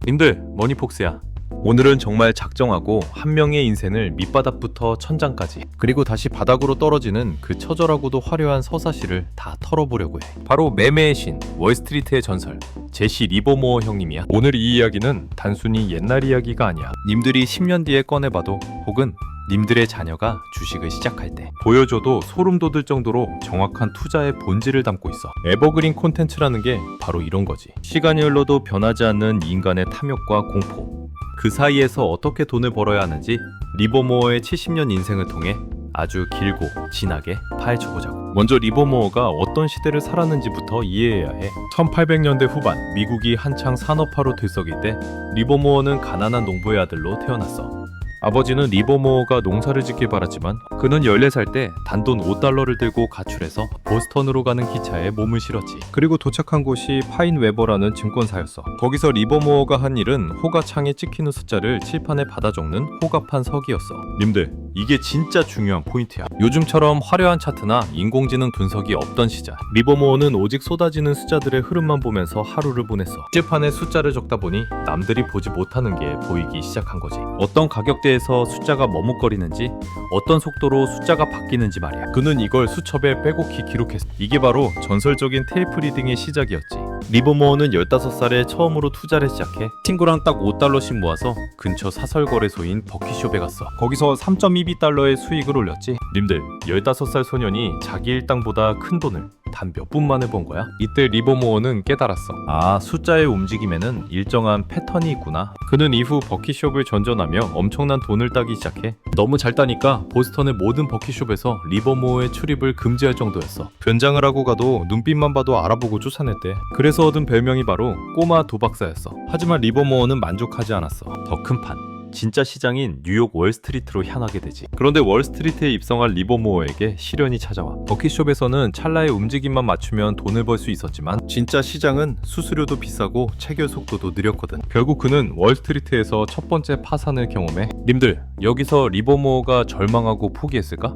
님들, 머니폭스야. 오늘은 정말 작정하고 한 명의 인생을 밑바닥부터 천장까지, 그리고 다시 바닥으로 떨어지는 그 처절하고도 화려한 서사시를 다 털어보려고 해. 바로 매매의 신, 월스트리트의 전설, 제시 리버모어 형님이야. 오늘 이 이야기는 단순히 옛날 이야기가 아니야. 님들이 10년 뒤에 꺼내봐도, 혹은 님들의 자녀가 주식을 시작할 때 보여줘도 소름 돋을 정도로 정확한 투자의 본질을 담고 있어. 에버그린 콘텐츠라는 게 바로 이런 거지. 시간이 흘러도 변하지 않는 인간의 탐욕과 공포, 그 사이에서 어떻게 돈을 벌어야 하는지 리버모어의 70년 인생을 통해 아주 길고 진하게 파헤쳐보자고. 먼저 리버모어가 어떤 시대를 살았는지부터 이해해야 해. 1800년대 후반, 미국이 한창 산업화로 들썩일 때 리버모어는 가난한 농부의 아들로 태어났어. 아버지는 리버모어가 농사를 짓길 바랐지만 그는 14살 때 단돈 $5를 들고 가출해서 보스턴으로 가는 기차에 몸을 실었지. 그리고 도착한 곳이 파인웨버라는 증권사였어. 거기서 리버모어가 한 일은 호가 창에 찍히는 숫자를 칠판에 받아 적는 호가판 서기였어. 님들, 이게 진짜 중요한 포인트야. 요즘처럼 화려한 차트나 인공지능 분석이 없던 시절, 리버모어는 오직 쏟아지는 숫자들의 흐름만 보면서 하루를 보냈어. 칠판에 숫자를 적다 보니 남들이 보지 못하는 게 보이기 시작한 거지. 어떤 가격대에서 숫자가 머뭇거리는지, 어떤 속도로 숫자가 바뀌는지 말이야. 그는 이걸 수첩에 빼곡히 기록했어. 이게 바로 전설적인 테이프 리딩의 시작이었지. 리버모어는 15살에 처음으로 투자를 시작해 친구랑 딱 $5씩 모아서 근처 사설거래소인 버킷숍에 갔어. 거기서 3.22달러의 수익을 올렸지. 님들, 15살 소년이 자기 일당보다 큰 돈을 단 몇 분 만에 번 거야? 이때 리버모어는 깨달았어. 아, 숫자의 움직임에는 일정한 패턴이 있구나. 그는 이후 버킷숍을 전전하며 엄청난 돈을 따기 시작해. 너무 잘 따니까 보스턴의 모든 버킷숍에서 리버모어의 출입을 금지할 정도였어. 변장을 하고 가도 눈빛만 봐도 알아보고 쫓아냈대. 그래서 얻은 별명이 바로 꼬마 도박사였어. 하지만 리버모어는 만족하지 않았어. 더 큰 판, 진짜 시장인 뉴욕 월스트리트로 향하게 되지. 그런데 월스트리트에 입성한 리버모어에게 시련이 찾아와. 버킷숍에서는 찰나의 움직임만 맞추면 돈을 벌 수 있었지만 진짜 시장은 수수료도 비싸고 체결 속도도 느렸거든. 결국 그는 월스트리트에서 첫 번째 파산을 경험해. 님들, 여기서 리버모어가 절망하고 포기했을까?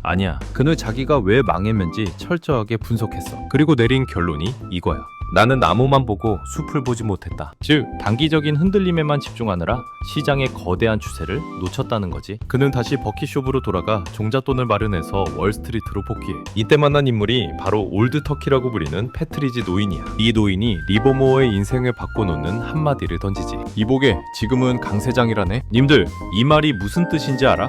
아니야. 그는 자기가 왜 망했는지 철저하게 분석했어. 그리고 내린 결론이 이거야. 나는 나무만 보고 숲을 보지 못했다. 즉, 단기적인 흔들림에만 집중하느라 시장의 거대한 추세를 놓쳤다는 거지. 그는 다시 버킷숍으로 돌아가 종잣돈을 마련해서 월스트리트로 복귀해. 이때 만난 인물이 바로 올드 터키라고 불리는 패트리지 노인이야. 이 노인이 리버모어의 인생을 바꿔놓는 한마디를 던지지. 이보게, 지금은 강세장이라네. 님들, 이 말이 무슨 뜻인지 알아?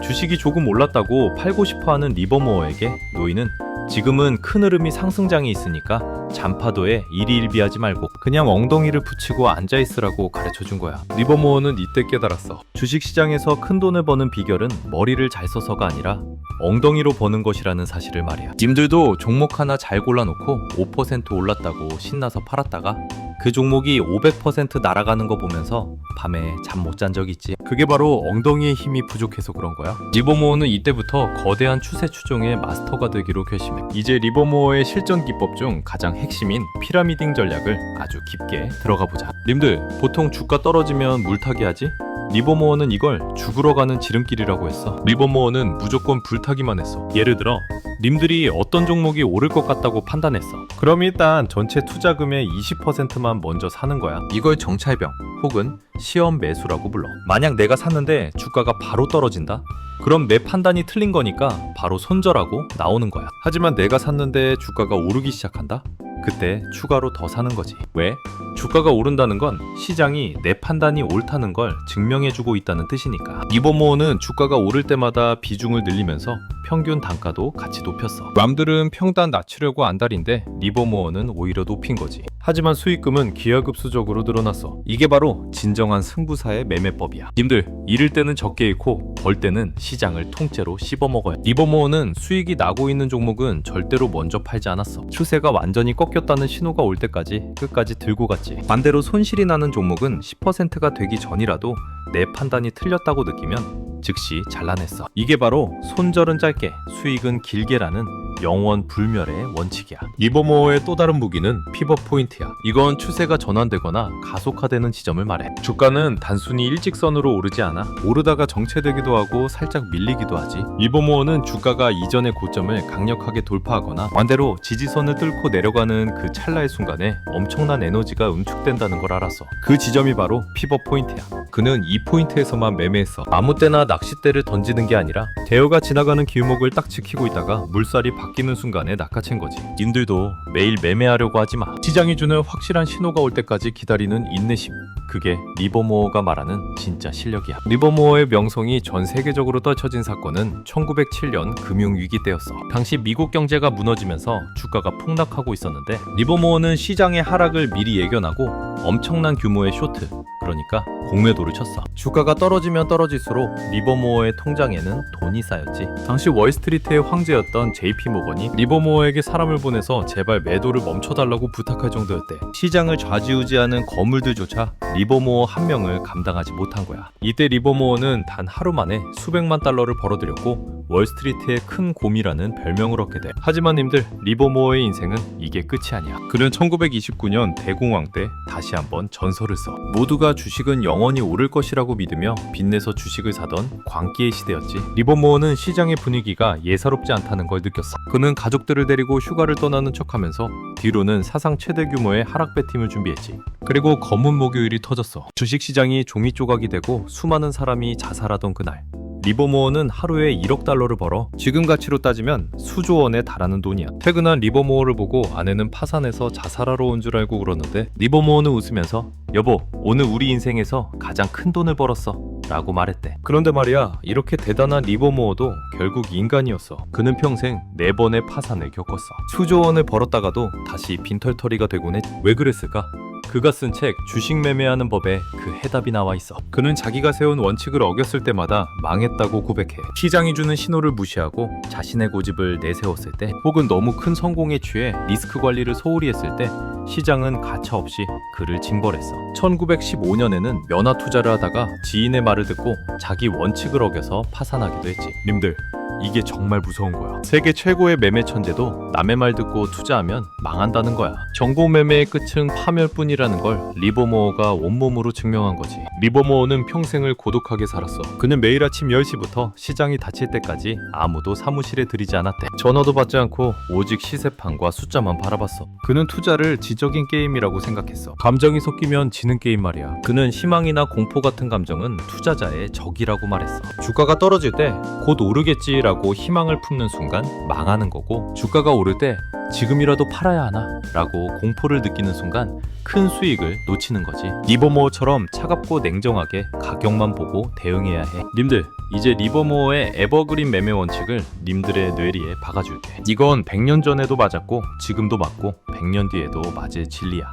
주식이 조금 올랐다고 팔고 싶어하는 리버모어에게 노인은 지금은 큰 흐름이 상승장에 있으니까 잔파도에 일희일비하지 말고 그냥 엉덩이를 붙이고 앉아있으라고 가르쳐준 거야. 리버모어는 이때 깨달았어. 주식시장에서 큰 돈을 버는 비결은 머리를 잘 써서가 아니라 엉덩이로 버는 것이라는 사실을 말이야. 님들도 종목 하나 잘 골라놓고 5% 올랐다고 신나서 팔았다가 그 종목이 500% 날아가는 거 보면서 밤에 잠 못 잔 적 있지. 그게 바로 엉덩이의 힘이 부족해서 그런 거야. 리버모어는 이때부터 거대한 추세 추종의 마스터가 되기로 결심해. 이제 리버모어의 실전 기법 중 가장 핵심인 피라미딩 전략을 아주 깊게 들어가 보자. 님들, 보통 주가 떨어지면 물타기 하지? 리버모어는 이걸 죽으러 가는 지름길이라고 했어. 리버모어는 무조건 불타기만 했어. 예를 들어, 님들이 어떤 종목이 오를 것 같다고 판단했어. 그럼 일단 전체 투자금의 20%만 먼저 사는 거야. 이걸 정찰병 혹은 시험 매수라고 불러. 만약 내가 샀는데 주가가 바로 떨어진다? 그럼 내 판단이 틀린 거니까 바로 손절하고 나오는 거야. 하지만 내가 샀는데 주가가 오르기 시작한다? 그때 추가로 더 사는 거지. 왜? 주가가 오른다는 건 시장이 내 판단이 옳다는 걸 증명해주고 있다는 뜻이니까. 리버모어는 주가가 오를 때마다 비중을 늘리면서 평균 단가도 같이 높였어. 남들은 평단 낮추려고 안달인데 리버모어는 오히려 높인 거지. 하지만 수익금은 기하급수적으로 늘어났어. 이게 바로 진정한 승부사의 매매법이야. 님들, 잃을 때는 적게 잃고 벌 때는 시장을 통째로 씹어먹어요. 리버모어는 수익이 나고 있는 종목은 절대로 먼저 팔지 않았어. 추세가 완전히 꺾였다는 신호가 올 때까지 끝까지 들고 갔지. 반대로 손실이 나는 종목은 10%가 되기 전이라도 내 판단이 틀렸다고 느끼면 즉시 잘라냈어. 이게 바로 손절은 짧게 수익은 길게라는 영원 불멸의 원칙이야. 리버모어의 또 다른 무기는 피벗 포인트야. 이건 추세가 전환되거나 가속화되는 지점을 말해. 주가는 단순히 일직선으로 오르지 않아. 오르다가 정체되기도 하고 살짝 밀리기도 하지. 리버모어는 주가가 이전의 고점을 강력하게 돌파하거나 반대로 지지선을 뚫고 내려가는 그 찰나의 순간에 엄청난 에너지가 응축된다는 걸 알았어. 그 지점이 바로 피벗 포인트야. 그는 이 포인트에서만 매매했어. 아무 때나 낚싯대를 던지는 게 아니라 대여가 지나가는 길목을 딱 지키고 있다가 물살이 바뀌는 순간에 낚아챈 거지. 님들도 매일 매매하려고 하지 마. 시장이 주는 확실한 신호가 올 때까지 기다리는 인내심. 그게 리버모어가 말하는 진짜 실력이야. 리버모어의 명성이 전 세계적으로 떨쳐진 사건은 1907년 금융위기 때였어. 당시 미국 경제가 무너지면서 주가가 폭락하고 있었는데 리버모어는 시장의 하락을 미리 예견하고 엄청난 규모의 쇼트, 그러니까 공매도를 쳤어. 주가가 떨어지면 떨어질수록 리버모어의 통장에는 돈이 쌓였지. 당시 월스트리트의 황제였던 JP 모건이 리버모어에게 사람을 보내서 제발 매도를 멈춰달라고 부탁할 정도였대. 시장을 좌지우지하는 거물들조차 리버모어 한 명을 감당하지 못한 거야. 이때 리버모어는 단 하루 만에 수백만 달러를 벌어들였고 월스트리트의 큰 곰이라는 별명을 얻게 돼. 하지만 님들, 리버모어의 인생은 이게 끝이 아니야. 그는 1929년 대공황 때 다시 한번 전설을 써. 모두가 주식은 영원히 오를 것이라고 믿으며 빚내서 주식을 사던 광기의 시대였지. 리버모어는 시장의 분위기가 예사롭지 않다는 걸 느꼈어. 그는 가족들을 데리고 휴가를 떠나는 척하면서 뒤로는 사상 최대 규모의 하락 배팅을 준비했지. 그리고 검은 목요일이 터졌어. 주식시장이 종이 조각이 되고 수많은 사람이 자살하던 그날, 리버모어는 하루에 1억 달러를 벌어 지금 가치로 따지면 수조 원에 달하는 돈이야. 퇴근한 리버모어를 보고 아내는 파산해서 자살하러 온 줄 알고 그러는데 리버모어는 웃으면서 여보, 오늘 우리 인생에서 가장 큰 돈을 벌었어 라고 말했대. 그런데 말이야, 이렇게 대단한 리버모어도 결국 인간이었어. 그는 평생 4번의 파산을 겪었어. 수조 원을 벌었다가도 다시 빈털터리가 되곤 했지. 왜 그랬을까? 그가 쓴 책 주식 매매하는 법에 그 해답이 나와 있어. 그는 자기가 세운 원칙을 어겼을 때마다 망했다고 고백해. 시장이 주는 신호를 무시하고 자신의 고집을 내세웠을 때, 혹은 너무 큰 성공에 취해 리스크 관리를 소홀히 했을 때 시장은 가차없이 그를 징벌했어. 1915년에는 면화 투자를 하다가 지인의 말을 듣고 자기 원칙을 어겨서 파산하기도 했지. 님들, 이게 정말 무서운 거야. 세계 최고의 매매 천재도 남의 말 듣고 투자하면 망한다는 거야. 정보 매매의 끝은 파멸뿐이라는 걸 리버모어가 온몸으로 증명한 거지. 리버모어는 평생을 고독하게 살았어. 그는 매일 아침 10시부터 시장이 닫힐 때까지 아무도 사무실에 들이지 않았대. 전화도 받지 않고 오직 시세판과 숫자만 바라봤어. 그는 투자를 지적인 게임이라고 생각했어. 감정이 섞이면 지는 게임 말이야. 그는 희망이나 공포 같은 감정은 투자자의 적이라고 말했어. 주가가 떨어질 때 곧 오르겠지라고 희망을 품는 순간 망하는 거고, 주가가 오를 때 지금이라도 팔아야 하나 라고 공포를 느끼는 순간 큰 수익을 놓치는 거지. 리버모어처럼 차갑고 냉정하게 가격만 보고 대응해야 해. 님들, 이제 리버모어의 에버그린 매매 원칙을 님들의 뇌리에 박아줄게. 이건 100년 전에도 맞았고 지금도 맞고 100년 뒤에도 맞을 진리야.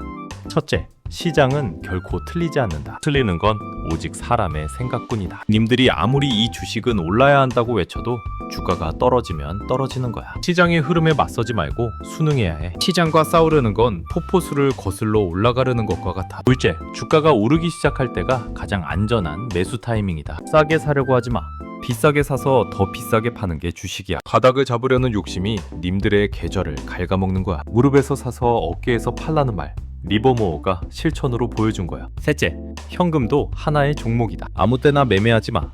첫째, 시장은 결코 틀리지 않는다. 틀리는 건 오직 사람의 생각뿐이다. 님들이 아무리 이 주식은 올라야 한다고 외쳐도 주가가 떨어지면 떨어지는 거야. 시장의 흐름에 맞서지 말고 순응해야 해. 시장과 싸우려는 건 폭포수를 거슬러 올라가려는 것과 같아. 둘째, 주가가 오르기 시작할 때가 가장 안전한 매수 타이밍이다. 싸게 사려고 하지 마. 비싸게 사서 더 비싸게 파는 게 주식이야. 바닥을 잡으려는 욕심이 님들의 계좌를 갉아먹는 거야. 무릎에서 사서 어깨에서 팔라는 말, 리버모어가 실천으로 보여준 거야. 셋째, 현금도 하나의 종목이다. 아무 때나 매매하지 마.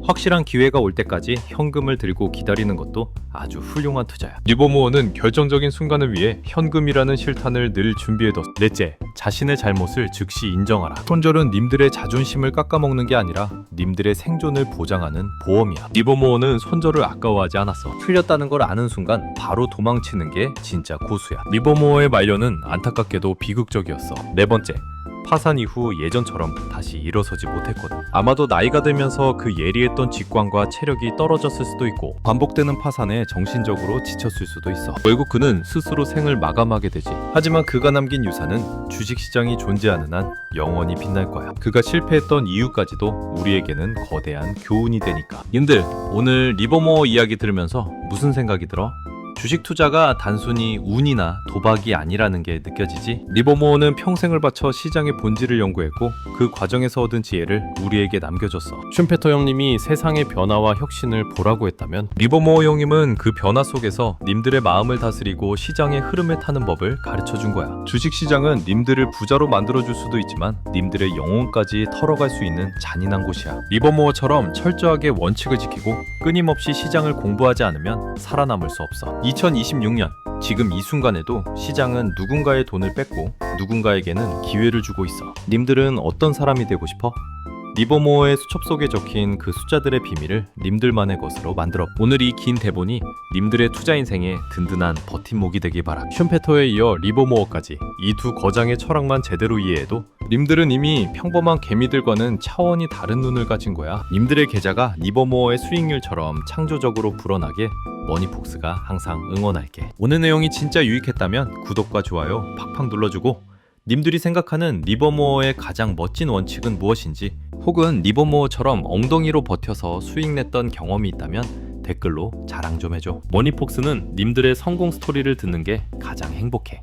확실한 기회가 올 때까지 현금을 들고 기다리는 것도 아주 훌륭한 투자야. 리버모어는 결정적인 순간을 위해 현금이라는 실탄을 늘 준비해뒀어. 넷째, 자신의 잘못을 즉시 인정하라. 손절은 님들의 자존심을 깎아먹는 게 아니라 님들의 생존을 보장하는 보험이야. 리버모어는 손절을 아까워하지 않았어. 틀렸다는 걸 아는 순간 바로 도망치는 게 진짜 고수야. 리버모어의 말년은 안타깝게도 비극적이었어. 네 번째, 파산 이후 예전처럼 다시 일어서지 못했거든. 아마도 나이가 들면서 그 예리했던 직관과 체력이 떨어졌을 수도 있고, 반복되는 파산에 정신적으로 지쳤을 수도 있어. 결국 그는 스스로 생을 마감하게 되지. 하지만 그가 남긴 유산은 주식시장이 존재하는 한 영원히 빛날 거야. 그가 실패했던 이유까지도 우리에게는 거대한 교훈이 되니까. 님들, 오늘 리버모어 이야기 들으면서 무슨 생각이 들어? 주식 투자가 단순히 운이나 도박이 아니라는 게 느껴지지. 리버모어는 평생을 바쳐 시장의 본질을 연구했고 그 과정에서 얻은 지혜를 우리에게 남겨줬어. 슌페터 형님이 세상의 변화와 혁신을 보라고 했다면 리버모어 형님은 그 변화 속에서 님들의 마음을 다스리고 시장의 흐름에 타는 법을 가르쳐준 거야. 주식 시장은 님들을 부자로 만들어줄 수도 있지만 님들의 영혼까지 털어갈 수 있는 잔인한 곳이야. 리버모어처럼 철저하게 원칙을 지키고 끊임없이 시장을 공부하지 않으면 살아남을 수 없어. 2026년 지금 이 순간에도 시장은 누군가의 돈을 뺏고 누군가에게는 기회를 주고 있어. 님들은 어떤 사람이 되고 싶어? 리버모어의 수첩 속에 적힌 그 숫자들의 비밀을 님들만의 것으로 만들어. 오늘 이 긴 대본이 님들의 투자 인생에 든든한 버팀목이 되길 바라. 슌페터에 이어 리버모어까지 이 두 거장의 철학만 제대로 이해해도 님들은 이미 평범한 개미들과는 차원이 다른 눈을 가진 거야. 님들의 계좌가 리버모어의 수익률처럼 창조적으로 불어나게 머니폭스가 항상 응원할게. 오늘 내용이 진짜 유익했다면 구독과 좋아요 팍팍 눌러주고, 님들이 생각하는 리버모어의 가장 멋진 원칙은 무엇인지, 혹은 리버모어처럼 엉덩이로 버텨서 수익 냈던 경험이 있다면 댓글로 자랑 좀 해줘. 머니폭스는 님들의 성공 스토리를 듣는 게 가장 행복해.